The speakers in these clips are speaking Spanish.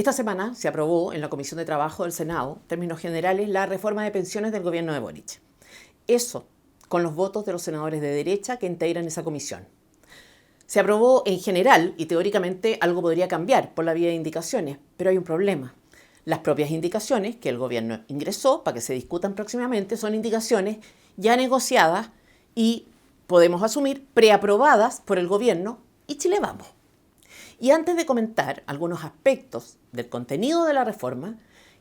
Esta semana se aprobó en la Comisión de Trabajo del Senado, en términos generales, la reforma de pensiones del gobierno de Boric. Eso con los votos de los senadores de derecha que integran esa comisión. Se aprobó en general y teóricamente algo podría cambiar por la vía de indicaciones, pero hay un problema. Las propias indicaciones que el gobierno ingresó para que se discutan próximamente son indicaciones ya negociadas y, podemos asumir, preaprobadas por el gobierno y Chile Vamos. Y antes de comentar algunos aspectos del contenido de la reforma,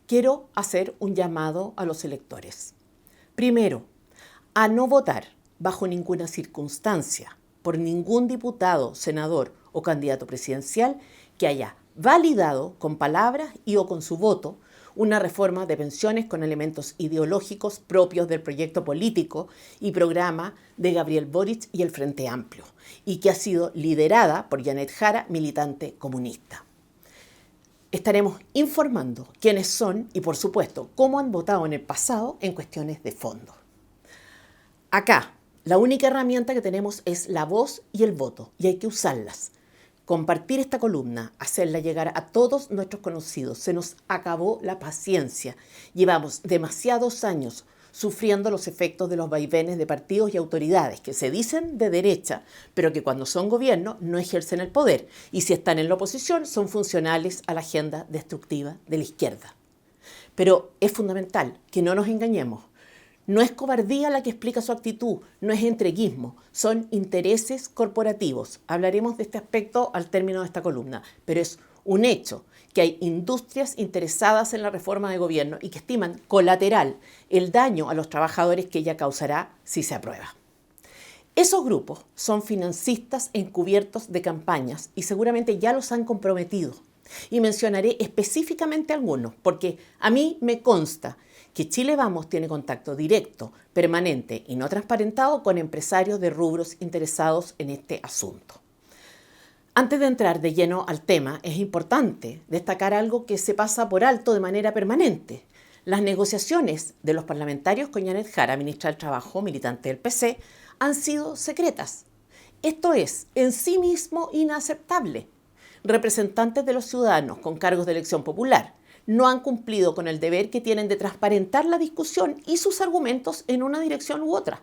quiero hacer un llamado a los electores. Primero, a no votar bajo ninguna circunstancia por ningún diputado, senador o candidato presidencial que haya validado con palabras y o con su voto una reforma de pensiones con elementos ideológicos propios del proyecto político y programa de Gabriel Boric y el Frente Amplio, y que ha sido liderada por Janet Jara, militante comunista. Estaremos informando quiénes son y, por supuesto, cómo han votado en el pasado en cuestiones de fondo. Acá, la única herramienta que tenemos es la voz y el voto, y hay que usarlas. Compartir esta columna, hacerla llegar a todos nuestros conocidos. Se nos acabó la paciencia. Llevamos demasiados años sufriendo los efectos de los vaivenes de partidos y autoridades que se dicen de derecha, pero que cuando son gobierno no ejercen el poder, y si están en la oposición son funcionales a la agenda destructiva de la izquierda. Pero es fundamental que no nos engañemos. No es cobardía la que explica su actitud, no es entreguismo, son intereses corporativos. Hablaremos de este aspecto al término de esta columna, pero es un hecho que hay industrias interesadas en la reforma de gobierno y que estiman colateral el daño a los trabajadores que ella causará si se aprueba. Esos grupos son financistas encubiertos de campañas y seguramente ya los han comprometido. Y mencionaré específicamente algunos, porque a mí me consta que Chile Vamos tiene contacto directo, permanente y no transparentado con empresarios de rubros interesados en este asunto. Antes de entrar de lleno al tema, es importante destacar algo que se pasa por alto de manera permanente. Las negociaciones de los parlamentarios con Janet Jara, ministra del Trabajo, militante del PC, han sido secretas. Esto es, en sí mismo, inaceptable. Representantes de los ciudadanos con cargos de elección popular no han cumplido con el deber que tienen de transparentar la discusión y sus argumentos en una dirección u otra.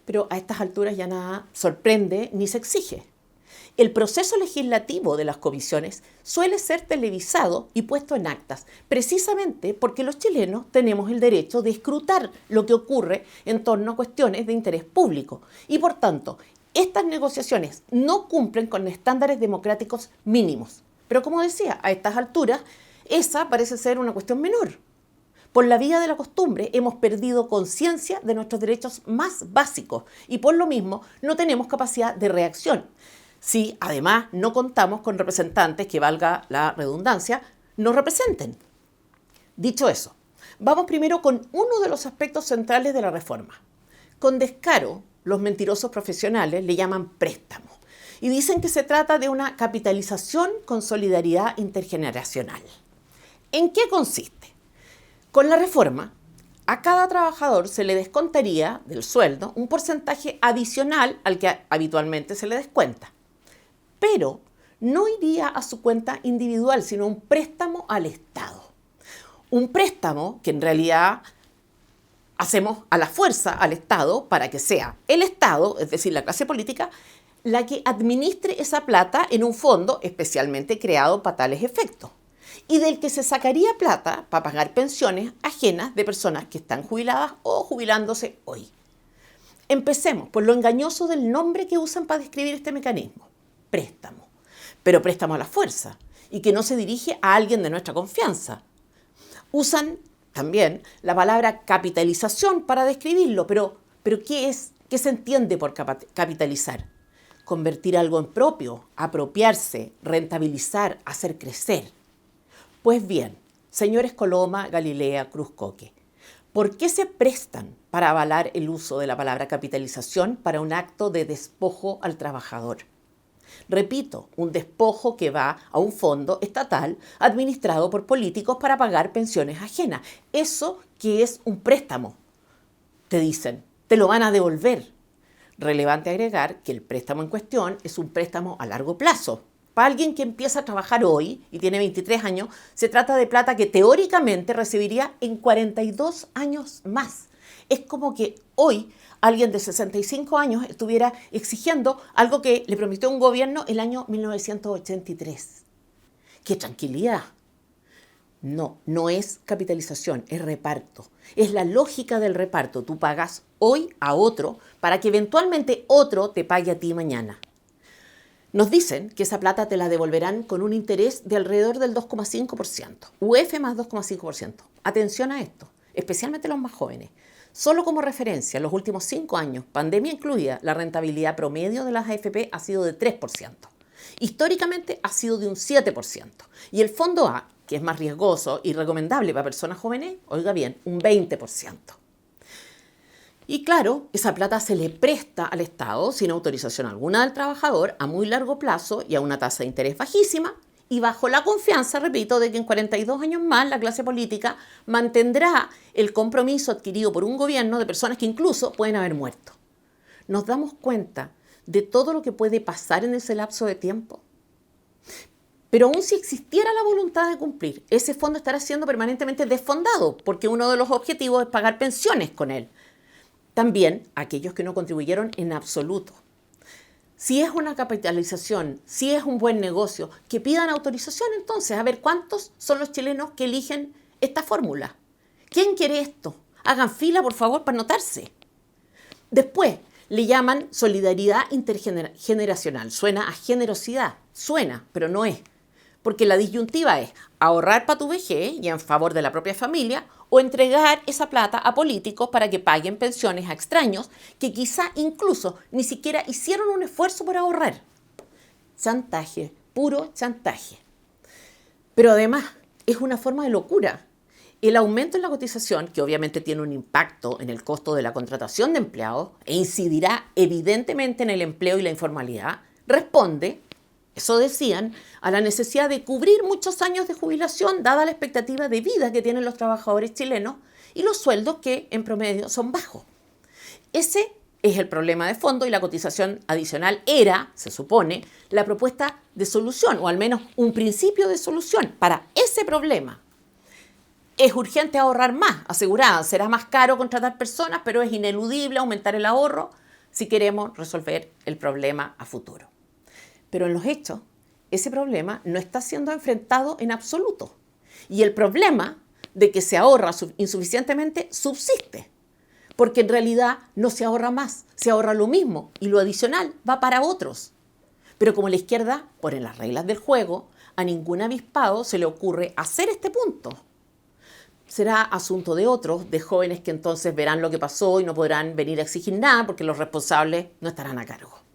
Pero a estas alturas ya nada sorprende ni se exige. El proceso legislativo de las comisiones suele ser televisado y puesto en actas, precisamente porque los chilenos tenemos el derecho de escrutar lo que ocurre en torno a cuestiones de interés público. Y por tanto, estas negociaciones no cumplen con estándares democráticos mínimos. Pero como decía, a estas alturas, esa parece ser una cuestión menor. Por la vía de la costumbre hemos perdido conciencia de nuestros derechos más básicos y por lo mismo no tenemos capacidad de reacción. Si además no contamos con representantes que, valga la redundancia, nos representen. Dicho eso, vamos primero con uno de los aspectos centrales de la reforma. Con descaro, los mentirosos profesionales le llaman préstamo y dicen que se trata de una capitalización con solidaridad intergeneracional. ¿En qué consiste? Con la reforma, a cada trabajador se le descontaría del sueldo un porcentaje adicional al que habitualmente se le descuenta, pero no iría a su cuenta individual, sino un préstamo al Estado. Un préstamo que en realidad hacemos a la fuerza al Estado para que sea el Estado, es decir, la clase política, la que administre esa plata en un fondo especialmente creado para tales efectos, y del que se sacaría plata para pagar pensiones ajenas de personas que están jubiladas o jubilándose hoy. Empecemos por lo engañoso del nombre que usan para describir este mecanismo: préstamo. Pero préstamo a la fuerza, y que no se dirige a alguien de nuestra confianza. Usan también la palabra capitalización para describirlo, pero ¿qué es? ¿Qué se entiende por capitalizar? Convertir algo en propio, apropiarse, rentabilizar, hacer crecer. Pues bien, señores Coloma, Galilea, Cruz Coque, ¿por qué se prestan para avalar el uso de la palabra capitalización para un acto de despojo al trabajador? Repito, un despojo que va a un fondo estatal administrado por políticos para pagar pensiones ajenas. Eso que es un préstamo. Te dicen, te lo van a devolver. Relevante agregar que el préstamo en cuestión es un préstamo a largo plazo. Para alguien que empieza a trabajar hoy y tiene 23 años, se trata de plata que teóricamente recibiría en 42 años más. Es como que hoy alguien de 65 años estuviera exigiendo algo que le prometió un gobierno el año 1983. ¡Qué tranquilidad! No, no es capitalización, es reparto. Es la lógica del reparto. Tú pagas hoy a otro para que eventualmente otro te pague a ti mañana. Nos dicen que esa plata te la devolverán con un interés de alrededor del 2,5%. UF más 2,5%. Atención a esto, especialmente los más jóvenes. Solo como referencia, en los últimos 5 años, pandemia incluida, la rentabilidad promedio de las AFP ha sido de 3%. Históricamente ha sido de un 7%. Y el fondo A, que es más riesgoso y recomendable para personas jóvenes, oiga bien, un 20%. Y claro, esa plata se le presta al Estado sin autorización alguna del trabajador a muy largo plazo y a una tasa de interés bajísima y bajo la confianza, repito, de que en 42 años más la clase política mantendrá el compromiso adquirido por un gobierno de personas que incluso pueden haber muerto. ¿Nos damos cuenta de todo lo que puede pasar en ese lapso de tiempo? Pero aún si existiera la voluntad de cumplir, ese fondo estará siendo permanentemente desfondado porque uno de los objetivos es pagar pensiones con él. También aquellos que no contribuyeron en absoluto. Si es una capitalización, si es un buen negocio, que pidan autorización entonces, a ver cuántos son los chilenos que eligen esta fórmula. ¿Quién quiere esto? Hagan fila, por favor, para anotarse. Después, le llaman solidaridad intergeneracional. Suena a generosidad, suena, pero no es. Porque la disyuntiva es ahorrar para tu vejez y en favor de la propia familia o entregar esa plata a políticos para que paguen pensiones a extraños que quizá incluso ni siquiera hicieron un esfuerzo por ahorrar. Chantaje, puro chantaje. Pero además es una forma de locura. El aumento en la cotización, que obviamente tiene un impacto en el costo de la contratación de empleados e incidirá evidentemente en el empleo y la informalidad, responde, eso decían, a la necesidad de cubrir muchos años de jubilación dada la expectativa de vida que tienen los trabajadores chilenos y los sueldos que en promedio son bajos. Ese es el problema de fondo y la cotización adicional era, se supone, la propuesta de solución o al menos un principio de solución para ese problema. Es urgente ahorrar más, asegurada, será más caro contratar personas, pero es ineludible aumentar el ahorro si queremos resolver el problema a futuro. Pero en los hechos, ese problema no está siendo enfrentado en absoluto. Y el problema de que se ahorra insuficientemente subsiste. Porque en realidad no se ahorra más, se ahorra lo mismo y lo adicional va para otros. Pero como la izquierda pone las reglas del juego, a ningún avispado se le ocurre hacer este punto. Será asunto de otros, de jóvenes que entonces verán lo que pasó y no podrán venir a exigir nada porque los responsables no estarán a cargo.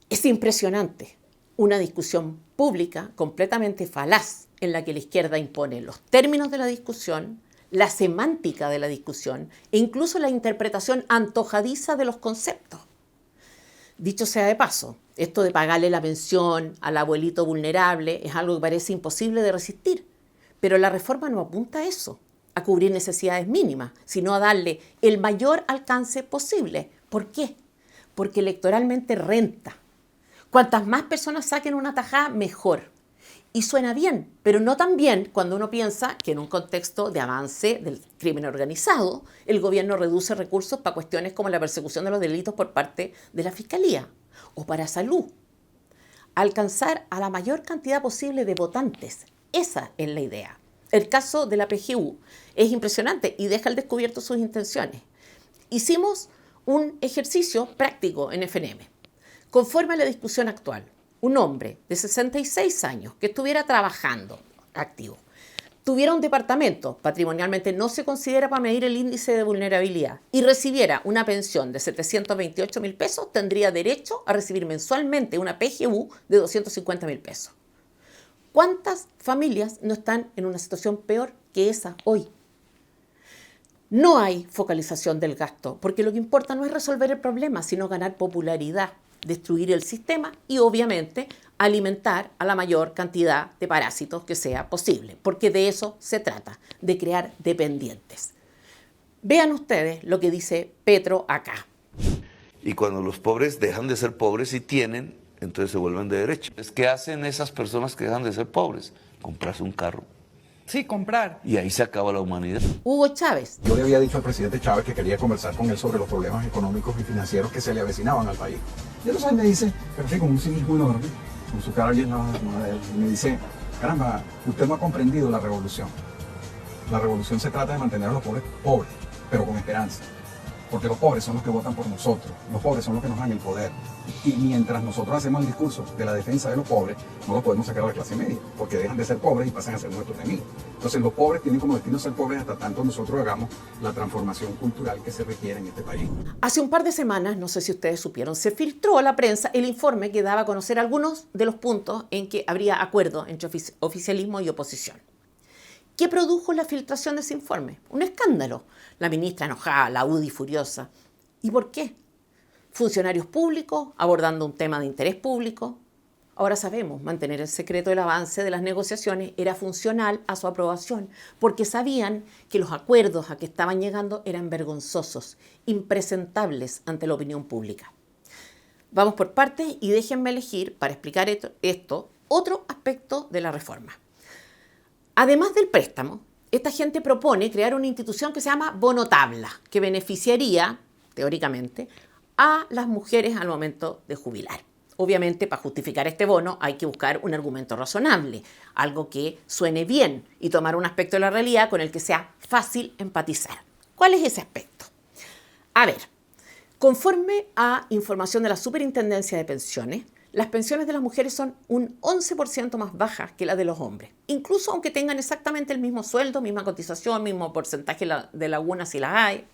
Es impresionante una discusión pública completamente falaz en la que la izquierda impone los términos de la discusión, la semántica de la discusión e incluso la interpretación antojadiza de los conceptos. Dicho sea de paso, esto de pagarle la pensión al abuelito vulnerable es algo que parece imposible de resistir, pero la reforma no apunta a eso, a cubrir necesidades mínimas, sino a darle el mayor alcance posible. ¿Por qué? Porque electoralmente renta. Cuantas más personas saquen una tajada, mejor. Y suena bien, pero no tan bien cuando uno piensa que en un contexto de avance del crimen organizado, el gobierno reduce recursos para cuestiones como la persecución de los delitos por parte de la Fiscalía o para salud. Alcanzar a la mayor cantidad posible de votantes. Esa es la idea. El caso de la PGU es impresionante y deja al descubierto sus intenciones. Hicimos un ejercicio práctico en FNM. Conforme a la discusión actual, un hombre de 66 años que estuviera trabajando activo, tuviera un departamento, patrimonialmente no se considera para medir el índice de vulnerabilidad, y recibiera una pensión de 728.000 pesos, tendría derecho a recibir mensualmente una PGU de 250.000 pesos. ¿Cuántas familias no están en una situación peor que esa hoy? No hay focalización del gasto, porque lo que importa no es resolver el problema, sino ganar popularidad, destruir el sistema y obviamente alimentar a la mayor cantidad de parásitos que sea posible, porque de eso se trata, de crear dependientes. Vean ustedes lo que dice Petro acá. Y cuando los pobres dejan de ser pobres y tienen, entonces se vuelven de derecha. ¿Qué hacen esas personas que dejan de ser pobres? Comprarse un carro. Sí, comprar. Y ahí se acaba la humanidad. Hugo Chávez. Yo le había dicho al presidente Chávez que quería conversar con él sobre los problemas económicos y financieros que se le avecinaban al país. Y entonces él me dice, pero sí, con un cinismo enorme, con su cara llena de él, y me dice, caramba, usted no ha comprendido la revolución. La revolución se trata de mantener a los pobres pobres, pero con esperanza. Porque los pobres son los que votan por nosotros, los pobres son los que nos dan el poder. Y mientras nosotros hacemos el discurso de la defensa de los pobres, no los podemos sacar a la clase media, porque dejan de ser pobres y pasan a ser nuestros enemigos. Entonces los pobres tienen como destino ser pobres hasta tanto nosotros hagamos la transformación cultural que se requiere en este país. Hace un par de semanas, no sé si ustedes supieron, se filtró a la prensa el informe que daba a conocer algunos de los puntos en que habría acuerdo entre oficialismo y oposición. ¿Qué produjo la filtración de ese informe? Un escándalo. La ministra enojada, la UDI furiosa. ¿Y por qué? Funcionarios públicos abordando un tema de interés público. Ahora sabemos, mantener el secreto del avance de las negociaciones era funcional a su aprobación, porque sabían que los acuerdos a que estaban llegando eran vergonzosos, impresentables ante la opinión pública. Vamos por partes y déjenme elegir, para explicar esto, otro aspecto de la reforma. Además del préstamo, esta gente propone crear una institución que se llama bono tabla, que beneficiaría, teóricamente, a las mujeres al momento de jubilar. Obviamente, para justificar este bono hay que buscar un argumento razonable, algo que suene bien y tomar un aspecto de la realidad con el que sea fácil empatizar. ¿Cuál es ese aspecto? A ver, conforme a información de la Superintendencia de Pensiones, las pensiones de las mujeres son un 11% más bajas que las de los hombres, incluso aunque tengan exactamente el mismo sueldo, misma cotización, mismo porcentaje de lagunas si las hay.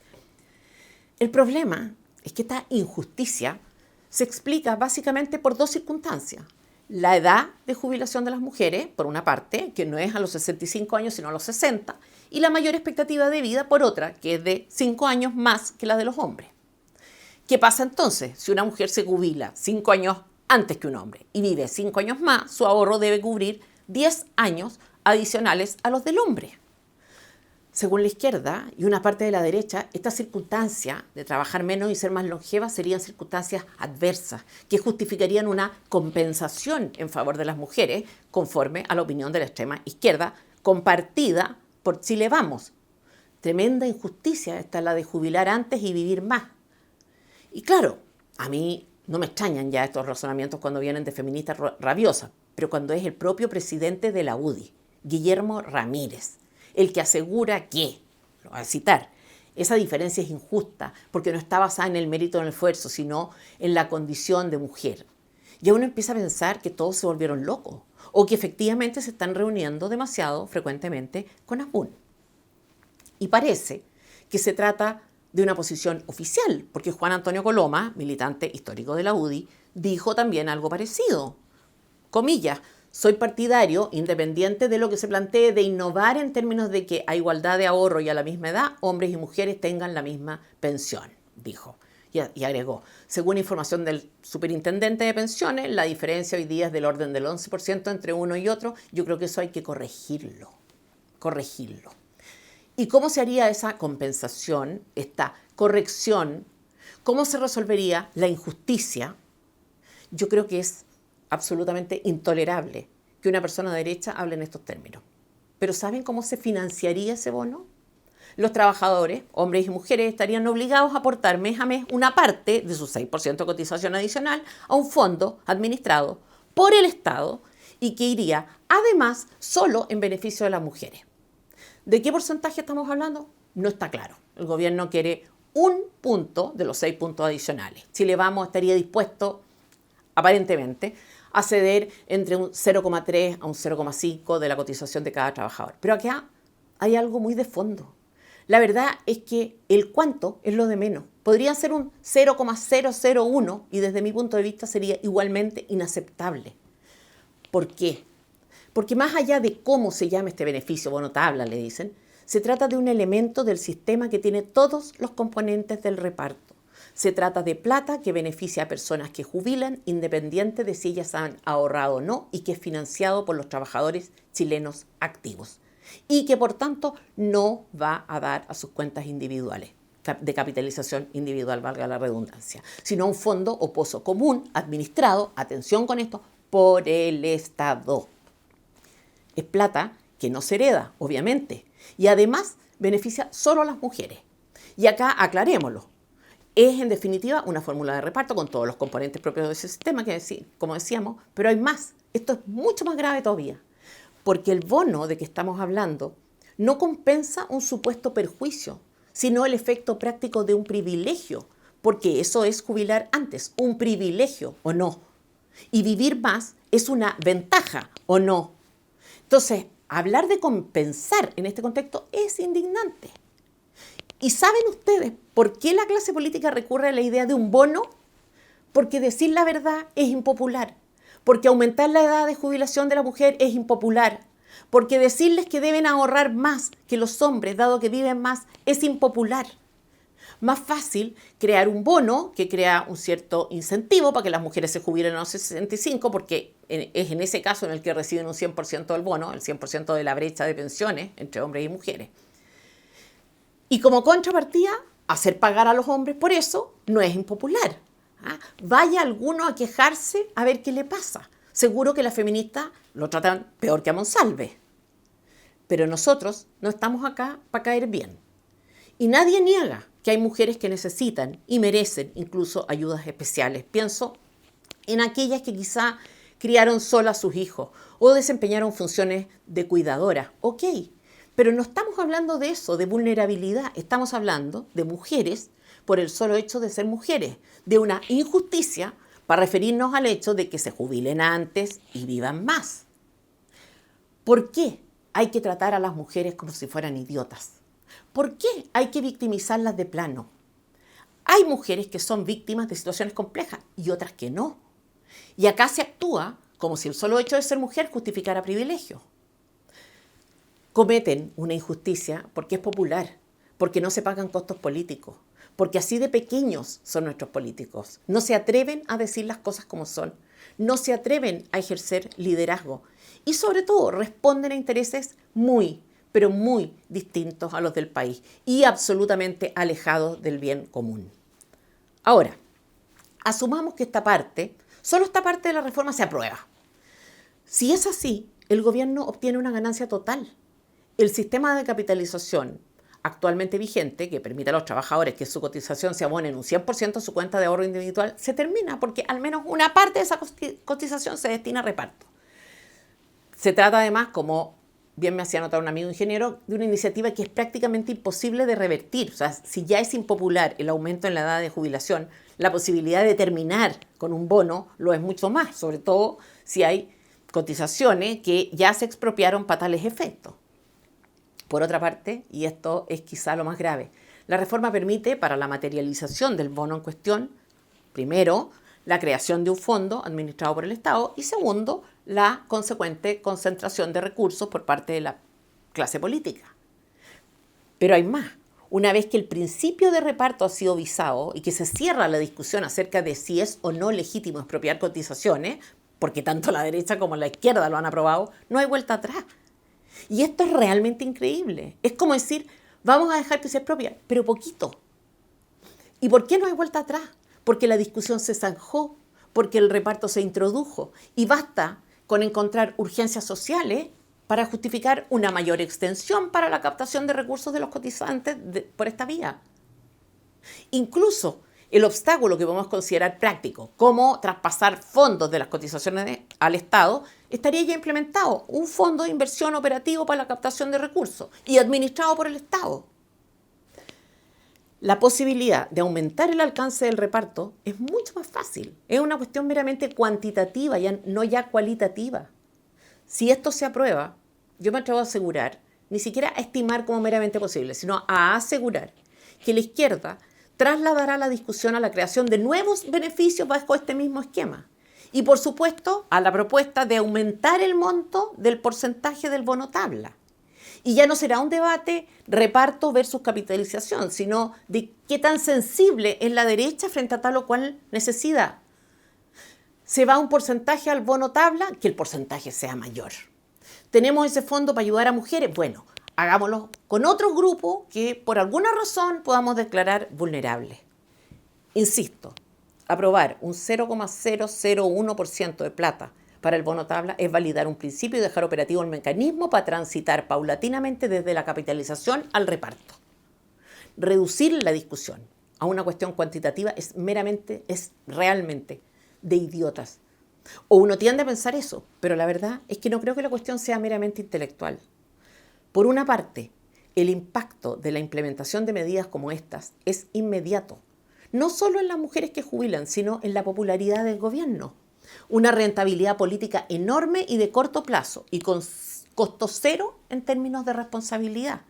El problema es que esta injusticia se explica básicamente por dos circunstancias. La edad de jubilación de las mujeres, por una parte, que no es a los 65 años sino a los 60, y la mayor expectativa de vida, por otra, que es de 5 años más que la de los hombres. ¿Qué pasa entonces si una mujer se jubila 5 años antes que un hombre y vive 5 años más? Su ahorro debe cubrir 10 años adicionales a los del hombre. Según la izquierda y una parte de la derecha, esta circunstancia de trabajar menos y ser más longeva serían circunstancias adversas que justificarían una compensación en favor de las mujeres, conforme a la opinión de la extrema izquierda, compartida por Chile Vamos. Tremenda injusticia esta la de jubilar antes y vivir más. Y claro, a mí no me extrañan ya estos razonamientos cuando vienen de feministas rabiosas, pero cuando es el propio presidente de la UDI, Guillermo Ramírez, el que asegura que, lo voy a citar, esa diferencia es injusta porque no está basada en el mérito del esfuerzo, sino en la condición de mujer. Ya uno empieza a pensar que todos se volvieron locos o que efectivamente se están reuniendo demasiado frecuentemente con Asbun. Y parece que se trata de una posición oficial, porque Juan Antonio Coloma, militante histórico de la UDI, dijo también algo parecido. Comillas, soy partidario, independiente de lo que se plantee, de innovar en términos de que a igualdad de ahorro y a la misma edad, hombres y mujeres tengan la misma pensión, dijo. Y agregó, según información del superintendente de pensiones, la diferencia hoy día es del orden del 11% entre uno y otro. Yo creo que eso hay que corregirlo. ¿Y cómo se haría esa compensación, esta corrección? ¿Cómo se resolvería la injusticia? Yo creo que es absolutamente intolerable que una persona de derecha hable en estos términos. ¿Pero saben cómo se financiaría ese bono? Los trabajadores, hombres y mujeres, estarían obligados a aportar mes a mes una parte de su 6% de cotización adicional a un fondo administrado por el Estado y que iría además solo en beneficio de las mujeres. ¿De qué porcentaje estamos hablando? No está claro. El gobierno quiere un punto de los 6 puntos adicionales. Chile Vamos estaría dispuesto, aparentemente, a ceder entre un 0,3 a un 0,5 de la cotización de cada trabajador. Pero acá hay algo muy de fondo. La verdad es que el cuánto es lo de menos. Podría ser un 0,001 y desde mi punto de vista sería igualmente inaceptable. ¿Por qué? Porque más allá de cómo se llama este beneficio, bono tabla, le dicen, se trata de un elemento del sistema que tiene todos los componentes del reparto. Se trata de plata que beneficia a personas que jubilan, independiente de si ellas han ahorrado o no, y que es financiado por los trabajadores chilenos activos. Y que por tanto no va a dar a sus cuentas individuales. de capitalización individual, valga la redundancia, sino un fondo o pozo común administrado, atención con esto, por el Estado. Es plata que no se hereda, obviamente, y además beneficia solo a las mujeres. Y acá aclarémoslo. Es en definitiva una fórmula de reparto con todos los componentes propios de ese sistema, como decíamos, pero hay más. Esto es mucho más grave todavía, porque el bono de que estamos hablando no compensa un supuesto perjuicio, sino el efecto práctico de un privilegio, porque eso es jubilar antes, un privilegio o no. Y vivir más es una ventaja o no. Entonces, hablar de compensar en este contexto es indignante. ¿Y saben ustedes por qué la clase política recurre a la idea de un bono? Porque decir la verdad es impopular. Porque aumentar la edad de jubilación de la mujer es impopular. Porque decirles que deben ahorrar más que los hombres, dado que viven más, es impopular. Más fácil crear un bono que crea un cierto incentivo para que las mujeres se jubilen a los 65, porque es en ese caso en el que reciben un 100% del bono, el 100% de la brecha de pensiones entre hombres y mujeres. Y como contrapartida, hacer pagar a los hombres por eso no es impopular. Vaya alguno a quejarse a ver qué le pasa. Seguro que las feministas lo tratan peor que a Monsalve. Pero nosotros no estamos acá para caer bien. Y nadie niega que hay mujeres que necesitan y merecen incluso ayudas especiales. Pienso en aquellas que quizá criaron solas a sus hijos o desempeñaron funciones de cuidadora. Ok, pero no estamos hablando de eso, de vulnerabilidad. Estamos hablando de mujeres por el solo hecho de ser mujeres, de una injusticia para referirnos al hecho de que se jubilen antes y vivan más. ¿Por qué hay que tratar a las mujeres como si fueran idiotas? ¿Por qué hay que victimizarlas de plano? Hay mujeres que son víctimas de situaciones complejas y otras que no. Y acá se actúa como si el solo hecho de ser mujer justificara privilegios. Cometen una injusticia porque es popular, porque no se pagan costos políticos, porque así de pequeños son nuestros políticos. No se atreven a decir las cosas como son, no se atreven a ejercer liderazgo y sobre todo responden a intereses pero muy distintos a los del país y absolutamente alejados del bien común. Ahora, asumamos que solo esta parte de la reforma se aprueba. Si es así, el gobierno obtiene una ganancia total. El sistema de capitalización actualmente vigente, que permite a los trabajadores que su cotización se abone en un 100% a su cuenta de ahorro individual, se termina porque al menos una parte de esa cotización se destina a reparto. Se trata además, como bien me hacía notar un amigo ingeniero, de una iniciativa que es prácticamente imposible de revertir. O sea, si ya es impopular el aumento en la edad de jubilación, la posibilidad de terminar con un bono lo es mucho más, sobre todo si hay cotizaciones que ya se expropiaron para tales efectos. Por otra parte, y esto es quizá lo más grave, la reforma permite para la materialización del bono en cuestión, primero, la creación de un fondo administrado por el Estado y segundo, la consecuente concentración de recursos por parte de la clase política. Pero hay más. Una vez que el principio de reparto ha sido visado y que se cierra la discusión acerca de si es o no legítimo expropiar cotizaciones, porque tanto la derecha como la izquierda lo han aprobado, no hay vuelta atrás. Y esto es realmente increíble. Es como decir, vamos a dejar que se expropie, pero poquito. ¿Y por qué no hay vuelta atrás? Porque la discusión se zanjó, porque el reparto se introdujo y basta con encontrar urgencias sociales para justificar una mayor extensión para la captación de recursos de los cotizantes por esta vía. Incluso el obstáculo que podemos considerar práctico, como traspasar fondos de las cotizaciones al Estado, estaría ya implementado, un fondo de inversión operativo para la captación de recursos y administrado por el Estado. La posibilidad de aumentar el alcance del reparto es mucho más fácil. Es una cuestión meramente cuantitativa, no ya cualitativa. Si esto se aprueba, yo me atrevo a asegurar, ni siquiera a estimar como meramente posible, sino a asegurar que la izquierda trasladará la discusión a la creación de nuevos beneficios bajo este mismo esquema. Y por supuesto, a la propuesta de aumentar el monto del porcentaje del bono tabla. Y ya no será un debate reparto versus capitalización, sino de qué tan sensible es la derecha frente a tal o cual necesidad. Se va un porcentaje al bono tabla, que el porcentaje sea mayor. ¿Tenemos ese fondo para ayudar a mujeres? Bueno, hagámoslo con otros grupos que por alguna razón podamos declarar vulnerables. Insisto, aprobar un 0,001% de plata para el bono tabla es validar un principio y dejar operativo el mecanismo para transitar paulatinamente desde la capitalización al reparto. Reducir la discusión a una cuestión cuantitativa es realmente de idiotas. O uno tiende a pensar eso, pero la verdad es que no creo que la cuestión sea meramente intelectual. Por una parte, el impacto de la implementación de medidas como estas es inmediato, no solo en las mujeres que jubilan, sino en la popularidad del gobierno. Una rentabilidad política enorme y de corto plazo, y con costo cero en términos de responsabilidad,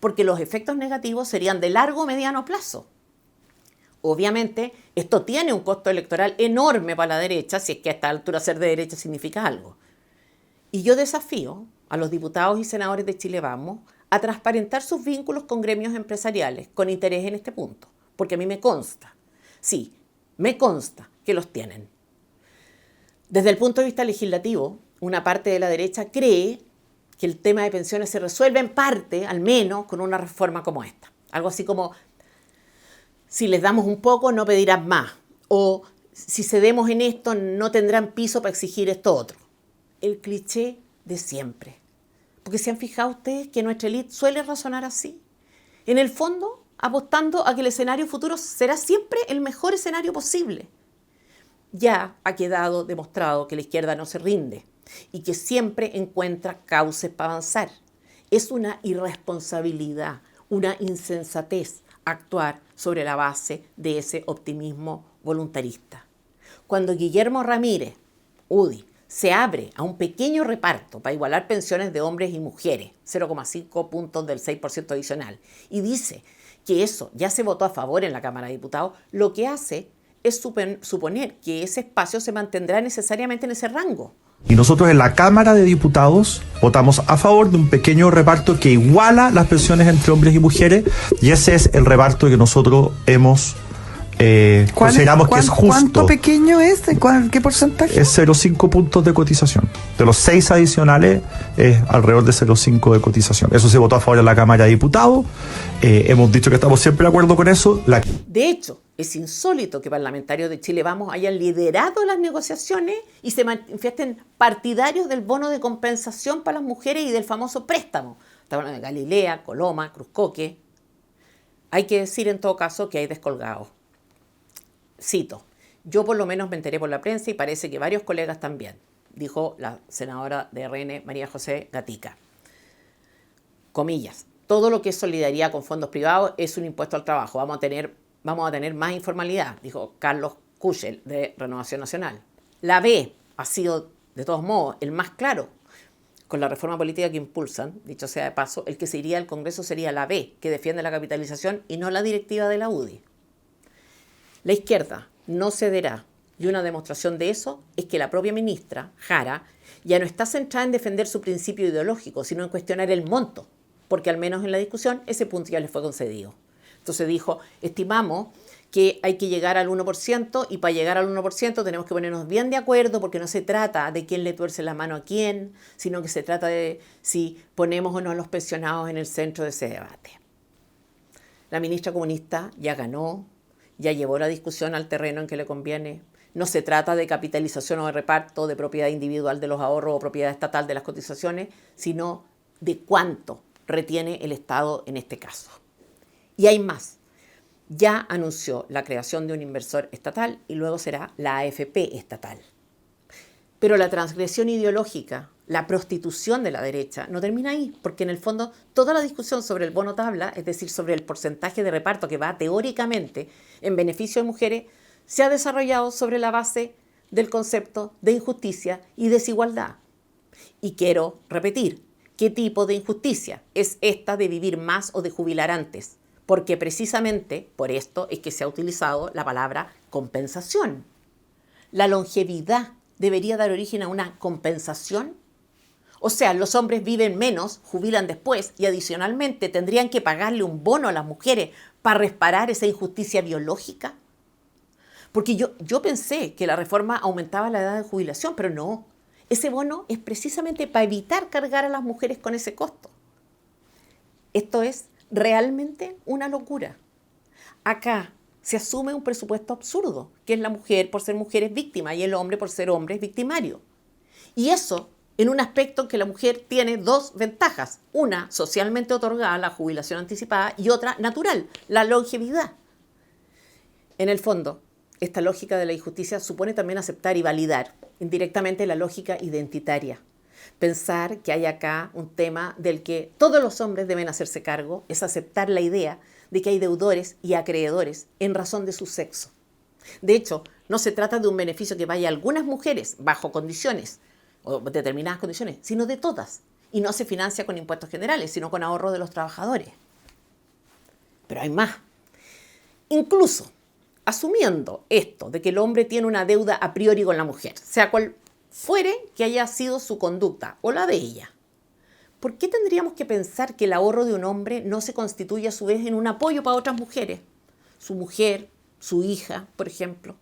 porque los efectos negativos serían de largo o mediano plazo. Obviamente, esto tiene un costo electoral enorme para la derecha, si es que a esta altura ser de derecha significa algo. Y yo desafío a los diputados y senadores de Chile Vamos a transparentar sus vínculos con gremios empresariales con interés en este punto, porque a mí me consta, sí, me consta que los tienen. Desde el punto de vista legislativo, una parte de la derecha cree que el tema de pensiones se resuelve en parte, al menos, con una reforma como esta. Algo así como, si les damos un poco, no pedirán más. O si cedemos en esto, no tendrán piso para exigir esto otro. El cliché de siempre. Porque se han fijado ustedes que nuestra élite suele razonar así. En el fondo, apostando a que el escenario futuro será siempre el mejor escenario posible. Ya ha quedado demostrado que la izquierda no se rinde y que siempre encuentra cauces para avanzar. Es una irresponsabilidad, una insensatez actuar sobre la base de ese optimismo voluntarista. Cuando Guillermo Ramírez, UDI, se abre a un pequeño reparto para igualar pensiones de hombres y mujeres, 0,5 puntos del 6% adicional, y dice que eso ya se votó a favor en la Cámara de Diputados, lo que hace es suponer que ese espacio se mantendrá necesariamente en ese rango. Y nosotros en la Cámara de Diputados votamos a favor de un pequeño reparto que iguala las pensiones entre hombres y mujeres, y ese es el reparto que nosotros hemos consideramos que es justo. ¿Cuánto pequeño es? ¿Qué porcentaje? Es 0,5 puntos de cotización. De los 6 adicionales es alrededor de 0,5 de cotización. Eso se votó a favor en la Cámara de Diputados. Hemos dicho que estamos siempre de acuerdo con eso. De hecho, es insólito que parlamentarios de Chile Vamos hayan liderado las negociaciones y se manifiesten partidarios del bono de compensación para las mujeres y del famoso préstamo. Estamos hablando de Galilea, Coloma, Cruzcoque. Hay que decir en todo caso que hay descolgados. Cito, yo por lo menos me enteré por la prensa y parece que varios colegas también, dijo la senadora de RN, María José Gatica. Comillas, todo lo que es solidaridad con fondos privados es un impuesto al trabajo. Vamos a tener más informalidad, dijo Carlos Kuschel de Renovación Nacional. La B ha sido, de todos modos, el más claro. Con la reforma política que impulsan, dicho sea de paso, el que se iría al Congreso sería la B, que defiende la capitalización y no la directiva de la UDI. La izquierda no cederá, y una demostración de eso es que la propia ministra, Jara, ya no está centrada en defender su principio ideológico, sino en cuestionar el monto, porque al menos en la discusión ese punto ya le fue concedido. Entonces dijo, estimamos que hay que llegar al 1% y para llegar al 1% tenemos que ponernos bien de acuerdo porque no se trata de quién le tuerce la mano a quién, sino que se trata de si ponemos o no a los pensionados en el centro de ese debate. La ministra comunista ya ganó, ya llevó la discusión al terreno en que le conviene. No se trata de capitalización o de reparto, de propiedad individual de los ahorros o propiedad estatal de las cotizaciones, sino de cuánto retiene el Estado en este caso. Y hay más. Ya anunció la creación de un inversor estatal y luego será la AFP estatal. Pero la transgresión ideológica, la prostitución de la derecha, no termina ahí, porque en el fondo toda la discusión sobre el bono tabla, es decir, sobre el porcentaje de reparto que va teóricamente en beneficio de mujeres, se ha desarrollado sobre la base del concepto de injusticia y desigualdad. Y quiero repetir, ¿qué tipo de injusticia es esta de vivir más o de jubilar antes? Porque precisamente por esto es que se ha utilizado la palabra compensación. La longevidad debería dar origen a una compensación. O sea, los hombres viven menos, jubilan después y adicionalmente tendrían que pagarle un bono a las mujeres para reparar esa injusticia biológica. Porque yo pensé que la reforma aumentaba la edad de jubilación, pero no. Ese bono es precisamente para evitar cargar a las mujeres con ese costo. Esto es realmente una locura. Acá se asume un presupuesto absurdo, que es la mujer por ser mujer es víctima y el hombre por ser hombre es victimario. Y eso en un aspecto en que la mujer tiene dos ventajas. Una, socialmente otorgada, la jubilación anticipada, y otra, natural, la longevidad. En el fondo, esta lógica de la injusticia supone también aceptar y validar indirectamente la lógica identitaria. Pensar que hay acá un tema del que todos los hombres deben hacerse cargo es aceptar la idea de que hay deudores y acreedores en razón de su sexo. De hecho, no se trata de un beneficio que vaya a algunas mujeres bajo condiciones o determinadas condiciones, sino de todas. Y no se financia con impuestos generales, sino con ahorro de los trabajadores. Pero hay más. Incluso, asumiendo esto de que el hombre tiene una deuda a priori con la mujer, sea cual fuere que haya sido su conducta o la de ella, ¿por qué tendríamos que pensar que el ahorro de un hombre no se constituye a su vez en un apoyo para otras mujeres? Su mujer, su hija, por ejemplo.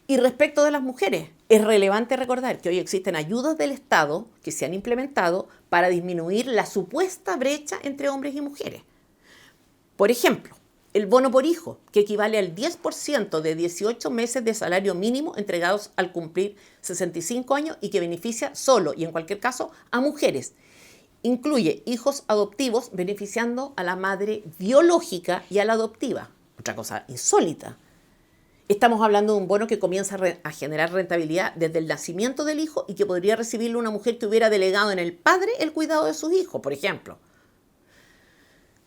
Y respecto de las mujeres, es relevante recordar que hoy existen ayudas del Estado que se han implementado para disminuir la supuesta brecha entre hombres y mujeres. Por ejemplo, el bono por hijo, que equivale al 10% de 18 meses de salario mínimo entregados al cumplir 65 años y que beneficia solo y en cualquier caso a mujeres. Incluye hijos adoptivos beneficiando a la madre biológica y a la adoptiva. Otra cosa insólita. Estamos hablando de un bono que comienza a generar rentabilidad desde el nacimiento del hijo y que podría recibirlo una mujer que hubiera delegado en el padre el cuidado de sus hijos, por ejemplo.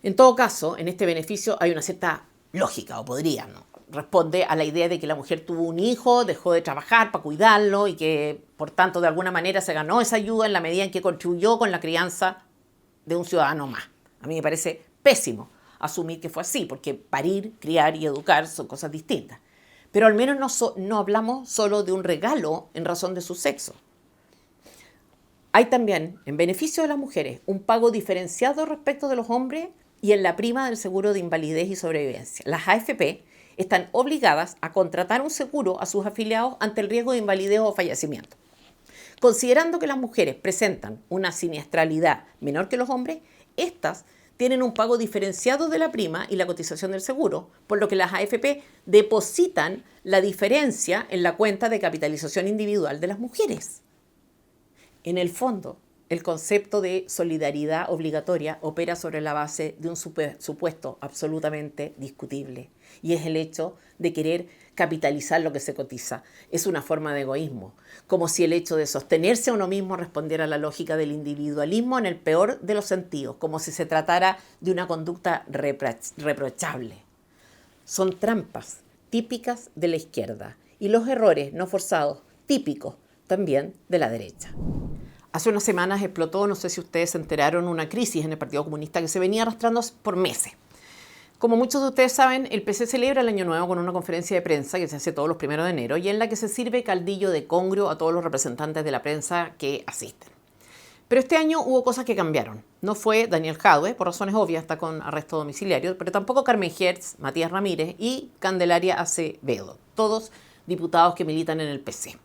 En todo caso, en este beneficio hay una cierta lógica, o podría, ¿no? Responde a la idea de que la mujer tuvo un hijo, dejó de trabajar para cuidarlo y que, por tanto, de alguna manera se ganó esa ayuda en la medida en que contribuyó con la crianza de un ciudadano más. A mí me parece pésimo asumir que fue así, porque parir, criar y educar son cosas distintas. Pero al menos no hablamos solo de un regalo en razón de su sexo. Hay también, en beneficio de las mujeres, un pago diferenciado respecto de los hombres y en la prima del seguro de invalidez y sobrevivencia. Las AFP están obligadas a contratar un seguro a sus afiliados ante el riesgo de invalidez o fallecimiento. Considerando que las mujeres presentan una siniestralidad menor que los hombres, estas tienen un pago diferenciado de la prima y la cotización del seguro, por lo que las AFP depositan la diferencia en la cuenta de capitalización individual de las mujeres. En el fondo, el concepto de solidaridad obligatoria opera sobre la base de un supuesto absolutamente discutible, y es el hecho de querer capitalizar lo que se cotiza. Es una forma de egoísmo, como si el hecho de sostenerse a uno mismo respondiera a la lógica del individualismo en el peor de los sentidos, como si se tratara de una conducta reprochable. Son trampas típicas de la izquierda y los errores no forzados típicos también de la derecha. Hace unas semanas explotó, no sé si ustedes se enteraron, una crisis en el Partido Comunista que se venía arrastrando por meses. Como muchos de ustedes saben, el PC celebra el Año Nuevo con una conferencia de prensa que se hace todos los 1 de enero y en la que se sirve caldillo de congrio a todos los representantes de la prensa que asisten. Pero este año hubo cosas que cambiaron. No fue Daniel Jadwe, por razones obvias, está con arresto domiciliario, pero tampoco Carmen Hertz, Matías Ramírez y Candelaria Acevedo, todos diputados que militan en el PC.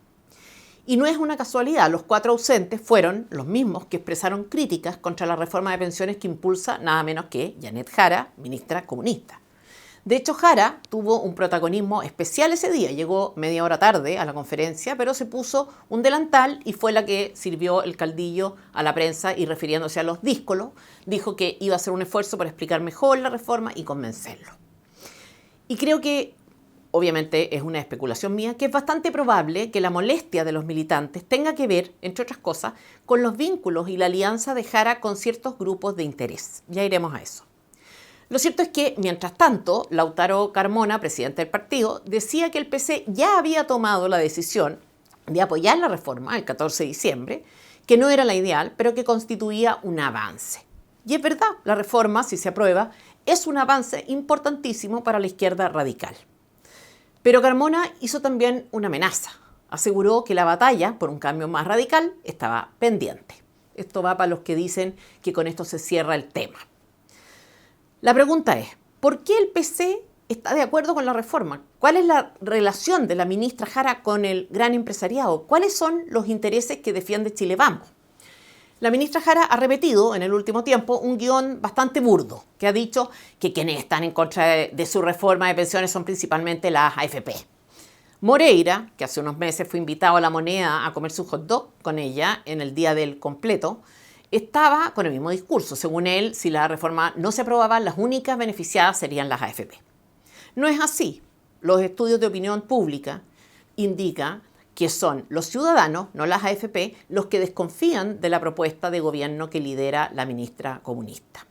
Y no es una casualidad, los 4 ausentes fueron los mismos que expresaron críticas contra la reforma de pensiones que impulsa nada menos que Janet Jara, ministra comunista. De hecho, Jara tuvo un protagonismo especial ese día, llegó media hora tarde a la conferencia, pero se puso un delantal y fue la que sirvió el caldillo a la prensa y refiriéndose a los díscolos, dijo que iba a hacer un esfuerzo para explicar mejor la reforma y convencerlo. Y creo que obviamente es una especulación mía, que es bastante probable que la molestia de los militantes tenga que ver, entre otras cosas, con los vínculos y la alianza de Jara con ciertos grupos de interés. Ya iremos a eso. Lo cierto es que, mientras tanto, Lautaro Carmona, presidente del partido, decía que el PC ya había tomado la decisión de apoyar la reforma el 14 de diciembre, que no era la ideal, pero que constituía un avance. Y es verdad, la reforma, si se aprueba, es un avance importantísimo para la izquierda radical. Pero Carmona hizo también una amenaza. Aseguró que la batalla por un cambio más radical estaba pendiente. Esto va para los que dicen que con esto se cierra el tema. La pregunta es, ¿por qué el PC está de acuerdo con la reforma? ¿Cuál es la relación de la ministra Jara con el gran empresariado? ¿Cuáles son los intereses que defiende Chile Vamos? La ministra Jara ha repetido en el último tiempo un guión bastante burdo, que ha dicho que quienes están en contra de su reforma de pensiones son principalmente las AFP. Moreira, que hace unos meses fue invitado a La Moneda a comer su hot dog con ella en el día del completo, estaba con el mismo discurso. Según él, si la reforma no se aprobaba, las únicas beneficiadas serían las AFP. No es así. Los estudios de opinión pública indican que son los ciudadanos, no las AFP, los que desconfían de la propuesta de gobierno que lidera la ministra comunista.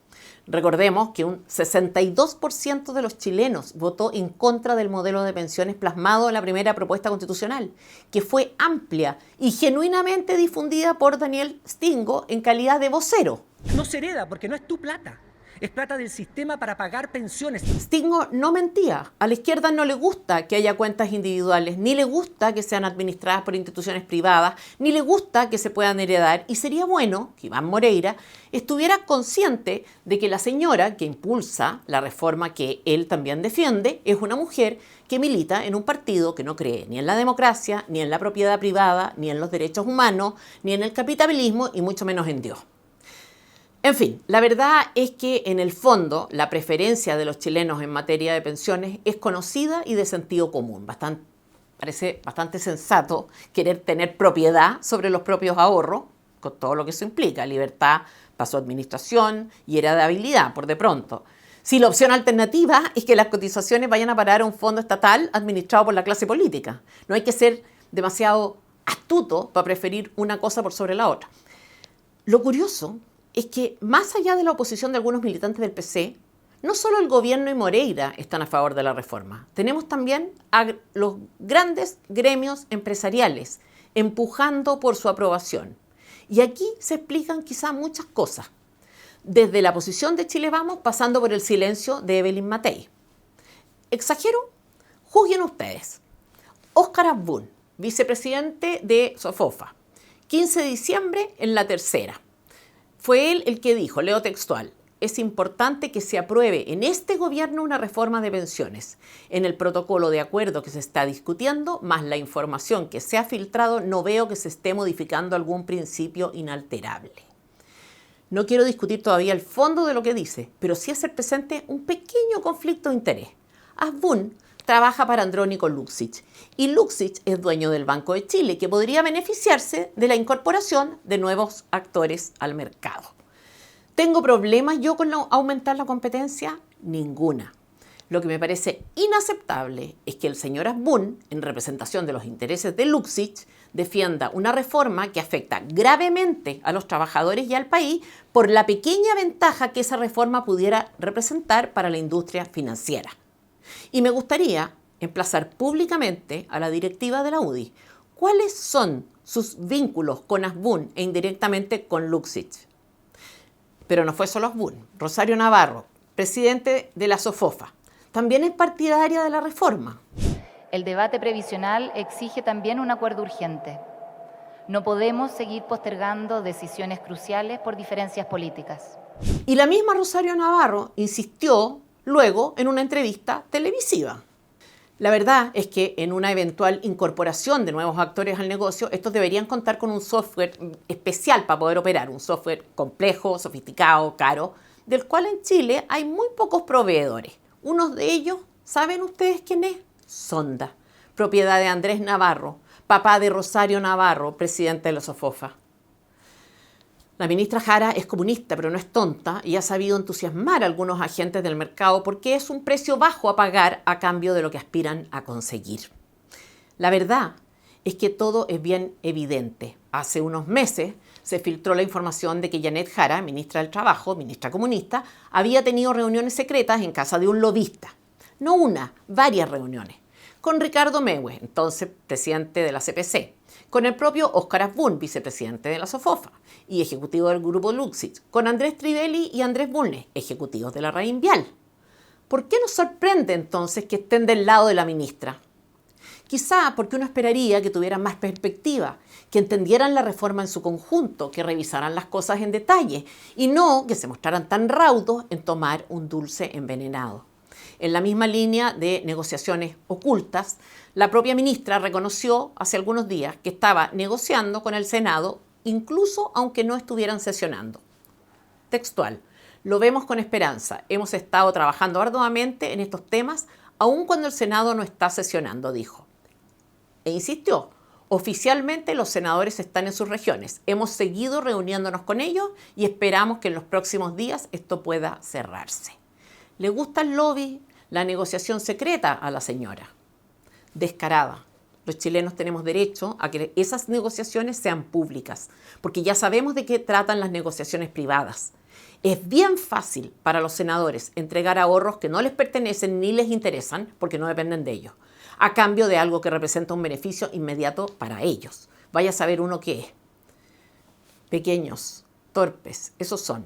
Recordemos que un 62% de los chilenos votó en contra del modelo de pensiones plasmado en la primera propuesta constitucional, que fue amplia y genuinamente difundida por Daniel Stingo en calidad de vocero. No se hereda porque no es tu plata. Es plata del sistema para pagar pensiones. Stingo no mentía. A la izquierda no le gusta que haya cuentas individuales, ni le gusta que sean administradas por instituciones privadas, ni le gusta que se puedan heredar. Y sería bueno que Iván Moreira estuviera consciente de que la señora que impulsa la reforma que él también defiende es una mujer que milita en un partido que no cree ni en la democracia, ni en la propiedad privada, ni en los derechos humanos, ni en el capitalismo y mucho menos en Dios. En fin, la verdad es que en el fondo la preferencia de los chilenos en materia de pensiones es conocida y de sentido común. Parece bastante sensato querer tener propiedad sobre los propios ahorros, con todo lo que eso implica, libertad para su administración y heredabilidad, por de pronto. Si la opción alternativa es que las cotizaciones vayan a parar a un fondo estatal administrado por la clase política. No hay que ser demasiado astuto para preferir una cosa por sobre la otra. Lo curioso es que, más allá de la oposición de algunos militantes del PC, no solo el gobierno y Moreira están a favor de la reforma. Tenemos también a los grandes gremios empresariales empujando por su aprobación. Y aquí se explican quizá muchas cosas, desde la posición de Chile Vamos, pasando por el silencio de Evelyn Matei. ¿Exagero? Juzguen ustedes. Óscar Asbun, vicepresidente de Sofofa, 15 de diciembre en La Tercera. Fue él el que dijo, leo textual, es importante que se apruebe en este gobierno una reforma de pensiones. En el protocolo de acuerdo que se está discutiendo, más la información que se ha filtrado, no veo que se esté modificando algún principio inalterable. No quiero discutir todavía el fondo de lo que dice, pero sí hacer presente un pequeño conflicto de interés. Asbun trabaja para Andrónico Luksic y Luksic es dueño del Banco de Chile, que podría beneficiarse de la incorporación de nuevos actores al mercado. ¿Tengo problemas yo con aumentar la competencia? Ninguna. Lo que me parece inaceptable es que el señor Asbun, en representación de los intereses de Luksic, defienda una reforma que afecta gravemente a los trabajadores y al país por la pequeña ventaja que esa reforma pudiera representar para la industria financiera. Y me gustaría emplazar públicamente a la directiva de la UDI. ¿Cuáles son sus vínculos con Asbun e indirectamente con Luksic? Pero no fue solo Asbun. Rosario Navarro, presidente de la Sofofa, también es partidaria de la reforma. El debate previsional exige también un acuerdo urgente. No podemos seguir postergando decisiones cruciales por diferencias políticas. Y la misma Rosario Navarro insistió luego en una entrevista televisiva. La verdad es que en una eventual incorporación de nuevos actores al negocio, estos deberían contar con un software especial para poder operar, un software complejo, sofisticado, caro, del cual en Chile hay muy pocos proveedores. Uno de ellos, ¿saben ustedes quién es? Sonda, propiedad de Andrés Navarro, papá de Rosario Navarro, presidente de la Sofofa. La ministra Jara es comunista, pero no es tonta y ha sabido entusiasmar a algunos agentes del mercado porque es un precio bajo a pagar a cambio de lo que aspiran a conseguir. La verdad es que todo es bien evidente. Hace unos meses se filtró la información de que Janet Jara, ministra del Trabajo, ministra comunista, había tenido reuniones secretas en casa de un lobista. No una, varias reuniones. Con Ricardo Mewe, entonces presidente de la CPC, con el propio Óscar Asbun, vicepresidente de la Sofofa y ejecutivo del grupo Luksic, con Andrés Trivelli y Andrés Bulnes, ejecutivos de la Reinvial. ¿Por qué nos sorprende entonces que estén del lado de la ministra? Quizá porque uno esperaría que tuvieran más perspectiva, que entendieran la reforma en su conjunto, que revisaran las cosas en detalle y no que se mostraran tan raudos en tomar un dulce envenenado. En la misma línea de negociaciones ocultas, la propia ministra reconoció hace algunos días que estaba negociando con el Senado incluso aunque no estuvieran sesionando. Textual, lo vemos con esperanza. Hemos estado trabajando arduamente en estos temas, aun cuando el Senado no está sesionando, dijo. E insistió, oficialmente los senadores están en sus regiones. Hemos seguido reuniéndonos con ellos y esperamos que en los próximos días esto pueda cerrarse. ¿Le gusta el lobby, la negociación secreta a la señora? Descarada. Los chilenos tenemos derecho a que esas negociaciones sean públicas, porque ya sabemos de qué tratan las negociaciones privadas. Es bien fácil para los senadores entregar ahorros que no les pertenecen ni les interesan, porque no dependen de ellos, a cambio de algo que representa un beneficio inmediato para ellos. Vaya a saber uno qué es. Pequeños, torpes, esos son.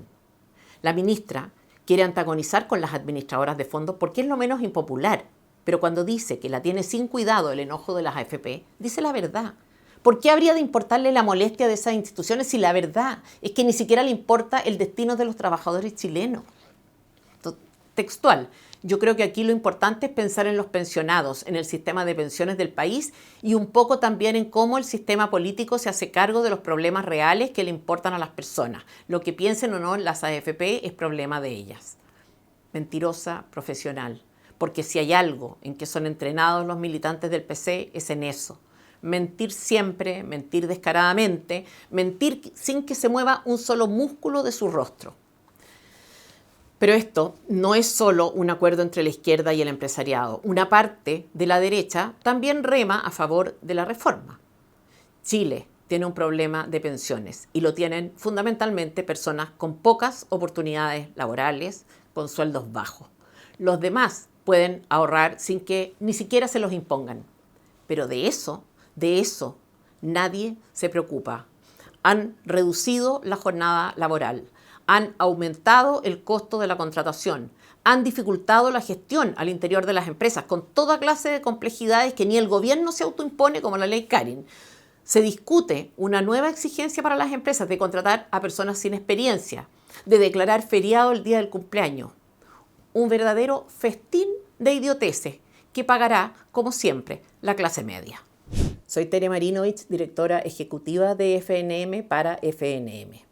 La ministra quiere antagonizar con las administradoras de fondos porque es lo menos impopular, pero cuando dice que la tiene sin cuidado el enojo de las AFP, dice la verdad. ¿Por qué habría de importarle la molestia de esas instituciones si la verdad es que ni siquiera le importa el destino de los trabajadores chilenos? Textual, yo creo que aquí lo importante es pensar en los pensionados, en el sistema de pensiones del país y un poco también en cómo el sistema político se hace cargo de los problemas reales que le importan a las personas. Lo que piensen o no las AFP es problema de ellas. Mentirosa profesional, porque si hay algo en que son entrenados los militantes del PC es en eso. Mentir siempre, mentir descaradamente, mentir sin que se mueva un solo músculo de su rostro. Pero esto no es solo un acuerdo entre la izquierda y el empresariado. Una parte de la derecha también rema a favor de la reforma. Chile tiene un problema de pensiones y lo tienen fundamentalmente personas con pocas oportunidades laborales, con sueldos bajos. Los demás pueden ahorrar sin que ni siquiera se los impongan. Pero de eso nadie se preocupa. Han reducido la jornada laboral. Han aumentado el costo de la contratación, han dificultado la gestión al interior de las empresas con toda clase de complejidades que ni el gobierno se autoimpone como la ley Karin. Se discute una nueva exigencia para las empresas de contratar a personas sin experiencia, de declarar feriado el día del cumpleaños. Un verdadero festín de idioteces que pagará, como siempre, la clase media. Soy Tere Marinovich, directora ejecutiva de FNM para FNM.